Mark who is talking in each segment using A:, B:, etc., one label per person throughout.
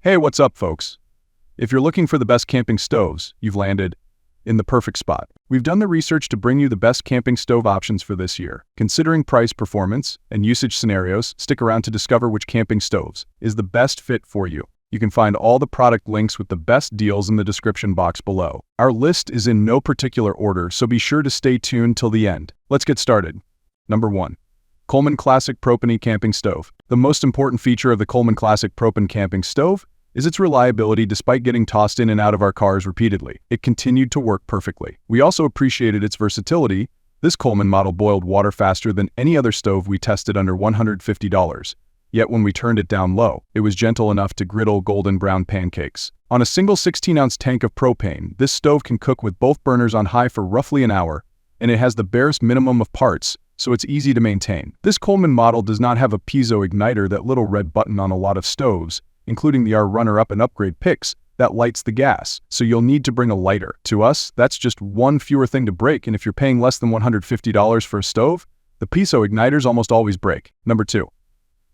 A: Hey, what's up, folks? If you're looking for the best camping stoves, you've landed in the perfect spot. We've done the research to bring you the best camping stove options for this year. Considering price, performance, and usage scenarios, stick around to discover which camping stoves is the best fit for you. You can find all the product links with the best deals in the description box below. Our list is in no particular order, so be sure to stay tuned till the end. Let's get started. Number 1. Coleman Classic Propane Camping Stove. The most important feature of the Coleman Classic Propane Camping Stove is its reliability. Despite getting tossed in and out of our cars repeatedly, it continued to work perfectly. We also appreciated its versatility. This Coleman model boiled water faster than any other stove we tested under $150. Yet when we turned it down low, it was gentle enough to griddle golden brown pancakes. On a single 16-ounce tank of propane, this stove can cook with both burners on high for roughly an hour, and it has the barest minimum of parts, so it's easy to maintain. This Coleman model does not have a piezo igniter, that little red button on a lot of stoves, including the runner-up and upgrade picks, that lights the gas, so you'll need to bring a lighter. To us, that's just one fewer thing to break, and if you're paying less than $150 for a stove, the piezo igniters almost always break. Number 2.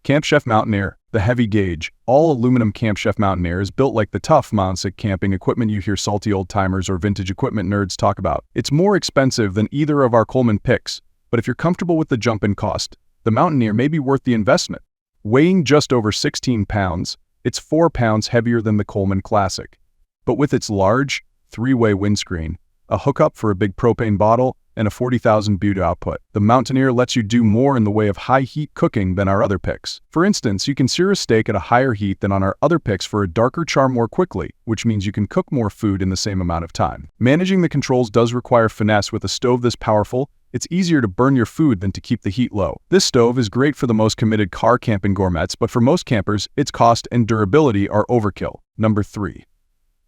A: Camp Chef Mountaineer, the heavy gauge, all-aluminum Camp Chef Mountaineer is built like the tough mountain camping equipment you hear salty old-timers or vintage equipment nerds talk about. It's more expensive than either of our Coleman picks, but if you're comfortable with the jump in cost, the Mountaineer may be worth the investment. Weighing just over 16 pounds, it's 4 pounds heavier than the Coleman Classic. But with its large, 3-way windscreen, a hookup for a big propane bottle, and a 40,000 BTU output, the Mountaineer lets you do more in the way of high-heat cooking than our other picks. For instance, you can sear a steak at a higher heat than on our other picks for a darker char more quickly, which means you can cook more food in the same amount of time. Managing the controls does require finesse. With a stove this powerful, it's easier to burn your food than to keep the heat low. This stove is great for the most committed car camping gourmets, but for most campers, its cost and durability are overkill. Number 3.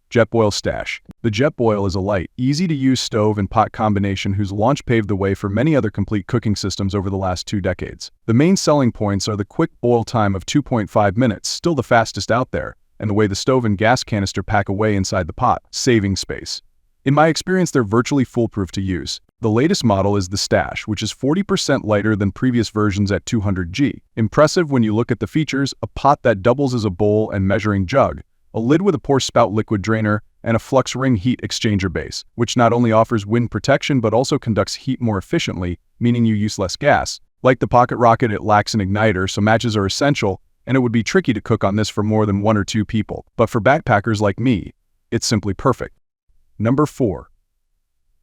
A: Jetboil Stash. The Jetboil is a light, easy-to-use stove and pot combination whose launch paved the way for many other complete cooking systems over the last 2 decades. The main selling points are the quick boil time of 2.5 minutes, still the fastest out there, and the way the stove and gas canister pack away inside the pot, saving space. In my experience, they're virtually foolproof to use. The latest model is the Stash, which is 40% lighter than previous versions at 200G. Impressive when you look at the features: a pot that doubles as a bowl and measuring jug, a lid with a pour spout liquid drainer, and a flux ring heat exchanger base, which not only offers wind protection but also conducts heat more efficiently, meaning you use less gas. Like the Pocket Rocket, it lacks an igniter, so matches are essential, and it would be tricky to cook on this for more than 1 or 2 people. But for backpackers like me, it's simply perfect. Number 4.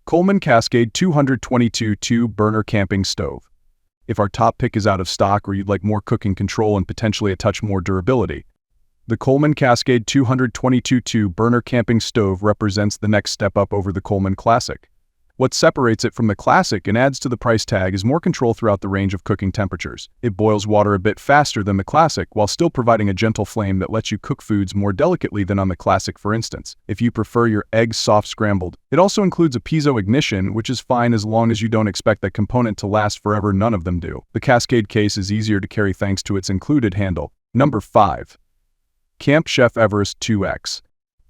A: Coleman Cascade 222 2-burner camping stove. If our top pick is out of stock or you'd like more cooking control and potentially a touch more durability, the Coleman Cascade 222 2-burner camping stove represents the next step up over the Coleman Classic. What separates it from the Classic and adds to the price tag is more control throughout the range of cooking temperatures. It boils water a bit faster than the Classic while still providing a gentle flame that lets you cook foods more delicately than on the Classic, for instance, if you prefer your eggs soft scrambled. It also includes a piezo ignition, which is fine as long as you don't expect that component to last forever. None of them do. The Cascade case is easier to carry thanks to its included handle. Number 5. Camp Chef Everest 2X.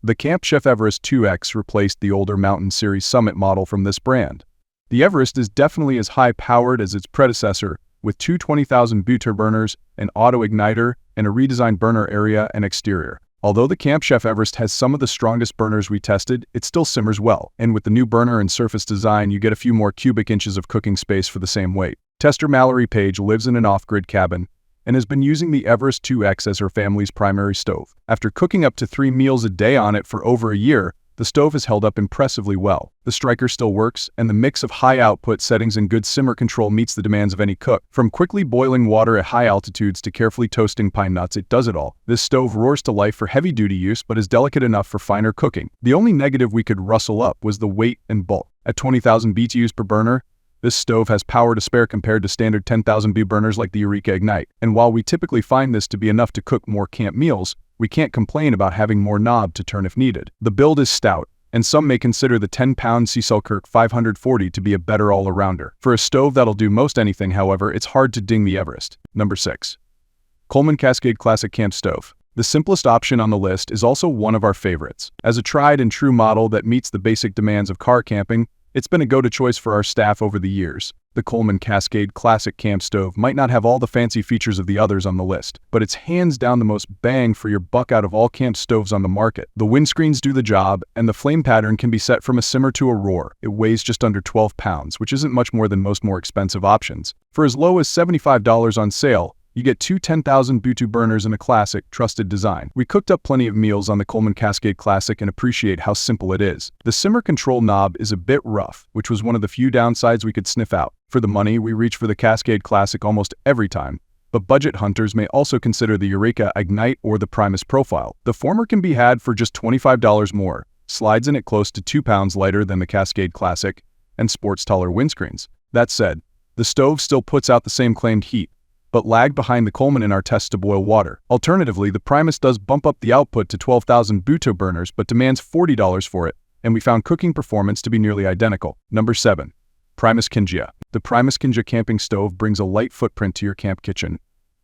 A: The Camp Chef Everest 2X replaced the older Mountain Series Summit model from this brand. The Everest is definitely as high-powered as its predecessor, with 2 20,000 BTU burners, an auto-igniter, and a redesigned burner area and exterior. Although the Camp Chef Everest has some of the strongest burners we tested, it still simmers well, and with the new burner and surface design, you get a few more cubic inches of cooking space for the same weight. Tester Mallory Page lives in an off-grid cabin and has been using the Everest 2X as her family's primary stove. After cooking up to 3 meals a day on it for over a year, the stove has held up impressively well. The striker still works, and the mix of high output settings and good simmer control meets the demands of any cook. From quickly boiling water at high altitudes to carefully toasting pine nuts, it does it all. This stove roars to life for heavy-duty use but is delicate enough for finer cooking. The only negative we could rustle up was the weight and bulk. At 20,000 BTUs per burner, this stove has power to spare compared to standard 10,000 BTU burners like the Eureka Ignite. And while we typically find this to be enough to cook more camp meals, we can't complain about having more knob to turn if needed. The build is stout, and some may consider the 10-pound Selkirk 540 to be a better all-arounder. For a stove that'll do most anything, however, it's hard to ding the Everest. Number 6. Coleman Cascade Classic Camp Stove. The simplest option on the list is also one of our favorites. As a tried-and-true model that meets the basic demands of car camping, it's been a go-to choice for our staff over the years. The Coleman Cascade Classic Camp Stove might not have all the fancy features of the others on the list, but it's hands down the most bang for your buck out of all camp stoves on the market. The windscreens do the job, and the flame pattern can be set from a simmer to a roar. It weighs just under 12 pounds, which isn't much more than most more expensive options. For as low as $75 on sale, you get two 10,000 BTU burners in a classic, trusted design. We cooked up plenty of meals on the Coleman Cascade Classic and appreciate how simple it is. The simmer control knob is a bit rough, which was one of the few downsides we could sniff out. For the money, we reach for the Cascade Classic almost every time, but budget hunters may also consider the Eureka Ignite or the Primus Profile. The former can be had for just $25 more, slides in it close to 2 pounds lighter than the Cascade Classic, and sports taller windscreens. That said, the stove still puts out the same claimed heat, but lagged behind the Coleman in our test to boil water. Alternatively, the Primus does bump up the output to 12,000 BTU burners but demands $40 for it, and we found cooking performance to be nearly identical. Number 7. Primus Kinjia. The Primus Kinjia camping stove brings a light footprint to your camp kitchen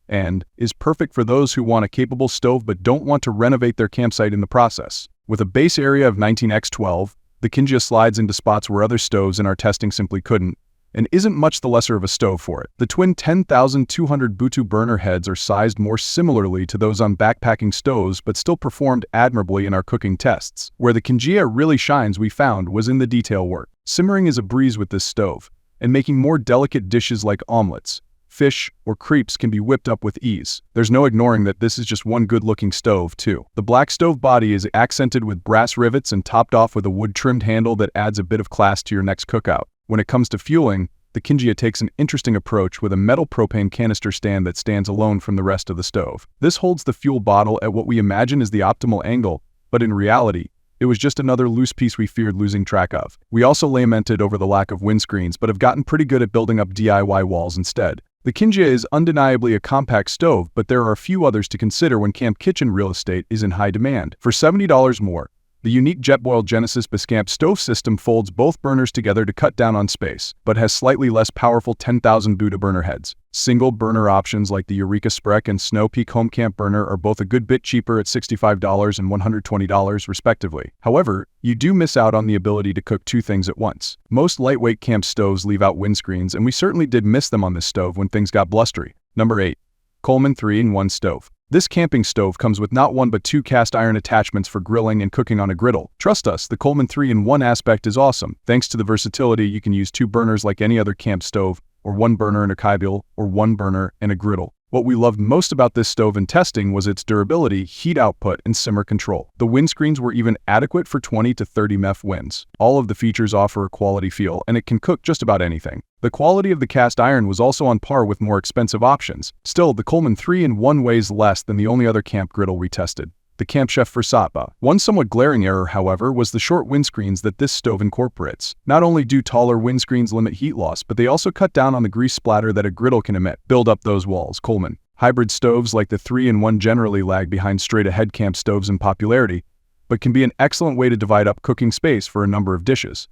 A: and is perfect for those who want a capable stove but don't want to renovate their campsite in the process. With a base area of 19x12, the Kinjia slides into spots where other stoves in our testing simply couldn't, and isn't much the lesser of a stove for it. The twin 10,200 BTU burner heads are sized more similarly to those on backpacking stoves but still performed admirably in our cooking tests. Where the Kinjia really shines, we found, was in the detail work. Simmering is a breeze with this stove, and making more delicate dishes like omelets, fish, or crepes can be whipped up with ease. There's no ignoring that this is just one good-looking stove, too. The black stove body is accented with brass rivets and topped off with a wood-trimmed handle that adds a bit of class to your next cookout. When it comes to fueling, the Kinjia takes an interesting approach with a metal propane canister stand that stands alone from the rest of the stove. This holds the fuel bottle at what we imagine is the optimal angle, but in reality, it was just another loose piece we feared losing track of. We also lamented over the lack of windscreens, but have gotten pretty good at building up DIY walls instead. The Kinjia is undeniably a compact stove, but there are a few others to consider when camp kitchen real estate is in high demand. For $70 more, the unique Jetboil Genesis Biscamp stove system folds both burners together to cut down on space, but has slightly less powerful 10,000 BTU burner heads. Single burner options like the Eureka Sprek and Snow Peak Home Camp burner are both a good bit cheaper at $65 and $120 respectively. However, you do miss out on the ability to cook two things at once. Most lightweight camp stoves leave out windscreens, and we certainly did miss them on this stove when things got blustery. Number 8. Coleman 3-in-1 Stove. This camping stove comes with not one but two cast iron attachments for grilling and cooking on a griddle. Trust us, the Coleman 3-in-1 aspect is awesome. Thanks to the versatility, you can use two burners like any other camp stove, or one burner and a kibble, or one burner and a griddle. What we loved most about this stove in testing was its durability, heat output, and simmer control. The windscreens were even adequate for 20 to 30 MEF winds. All of the features offer a quality feel, and it can cook just about anything. The quality of the cast iron was also on par with more expensive options. Still, the Coleman 3-in-1 weighs less than the only other camp griddle we tested, the Camp Chef VersaTop. One somewhat glaring error, however, was the short windscreens that this stove incorporates. Not only do taller windscreens limit heat loss, but they also cut down on the grease splatter that a griddle can emit. Build up those walls, Coleman. Hybrid stoves like the 3-in-1 generally lag behind straight-ahead camp stoves in popularity, but can be an excellent way to divide up cooking space for a number of dishes.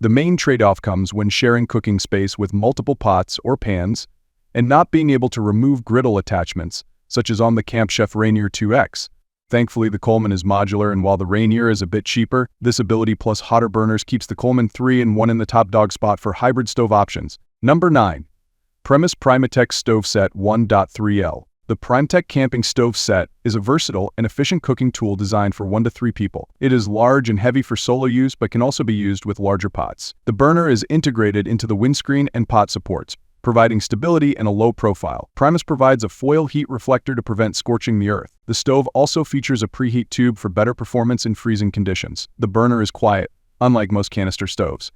A: The main trade-off comes when sharing cooking space with multiple pots or pans and not being able to remove griddle attachments, such as on the Camp Chef Rainier 2X. Thankfully, the Coleman is modular, and while the Rainier is a bit cheaper, this ability plus hotter burners keeps the Coleman 3-in-1 in the top dog spot for hybrid stove options. Number 9. PrimeTech Stove Set 1.3L. The PrimeTech Camping Stove Set is a versatile and efficient cooking tool designed for 1 to 3 people. It is large and heavy for solo use but can also be used with larger pots. The burner is integrated into the windscreen and pot supports, providing stability and a low profile. Primus provides a foil heat reflector to prevent scorching the earth. The stove also features a preheat tube for better performance in freezing conditions. The burner is quiet, unlike most canister stoves.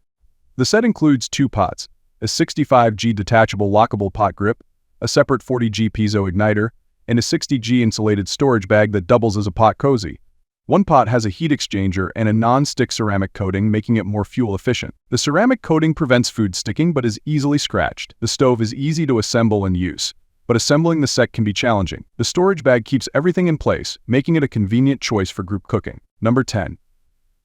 A: The set includes 2 pots, a 65G detachable lockable pot grip, a separate 40G piezo igniter, and a 60G insulated storage bag that doubles as a pot cozy. One pot has a heat exchanger and a non-stick ceramic coating, making it more fuel efficient. The ceramic coating prevents food sticking but is easily scratched. The stove is easy to assemble and use, but assembling the set can be challenging. The storage bag keeps everything in place, making it a convenient choice for group cooking. Number 10.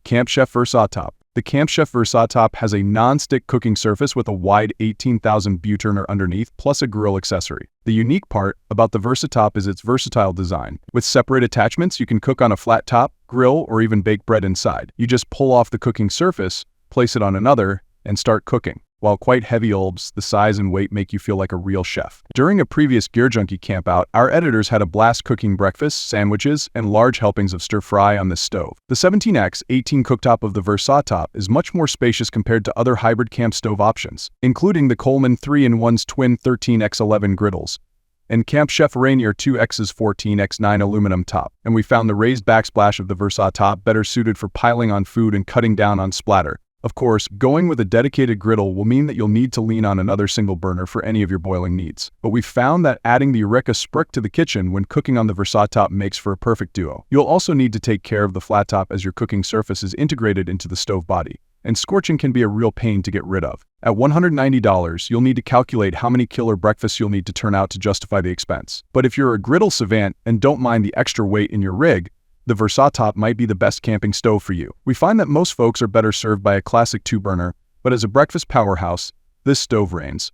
A: Camp Chef VersaTop. The Camp Chef VersaTop has a non-stick cooking surface with a wide 18,000 BTU turner underneath, plus a grill accessory. The unique part about the VersaTop is its versatile design. With separate attachments, you can cook on a flat top, grill, or even bake bread inside. You just pull off the cooking surface, place it on another, and start cooking. while quite heavy olds, the size and weight make you feel like a real chef. During a previous Gear Junkie campout, our editors had a blast cooking breakfasts, sandwiches, and large helpings of stir-fry on this stove. The 17x18 cooktop of the VersaTop is much more spacious compared to other hybrid camp stove options, including the Coleman 3-in-1's twin 13x11 griddles and Camp Chef Rainier 2X's 14x9 aluminum top. And we found the raised backsplash of the VersaTop better suited for piling on food and cutting down on splatter. Of course, going with a dedicated griddle will mean that you'll need to lean on another single burner for any of your boiling needs. But we found that adding the Eureka Sprick to the kitchen when cooking on the VersaTop makes for a perfect duo. You'll also need to take care of the flat top as your cooking surface is integrated into the stove body, and scorching can be a real pain to get rid of. At $190, you'll need to calculate how many killer breakfasts you'll need to turn out to justify the expense. But if you're a griddle savant and don't mind the extra weight in your rig, the VersaTop might be the best camping stove for you. We find that most folks are better served by a classic 2-burner, but as a breakfast powerhouse, this stove reigns.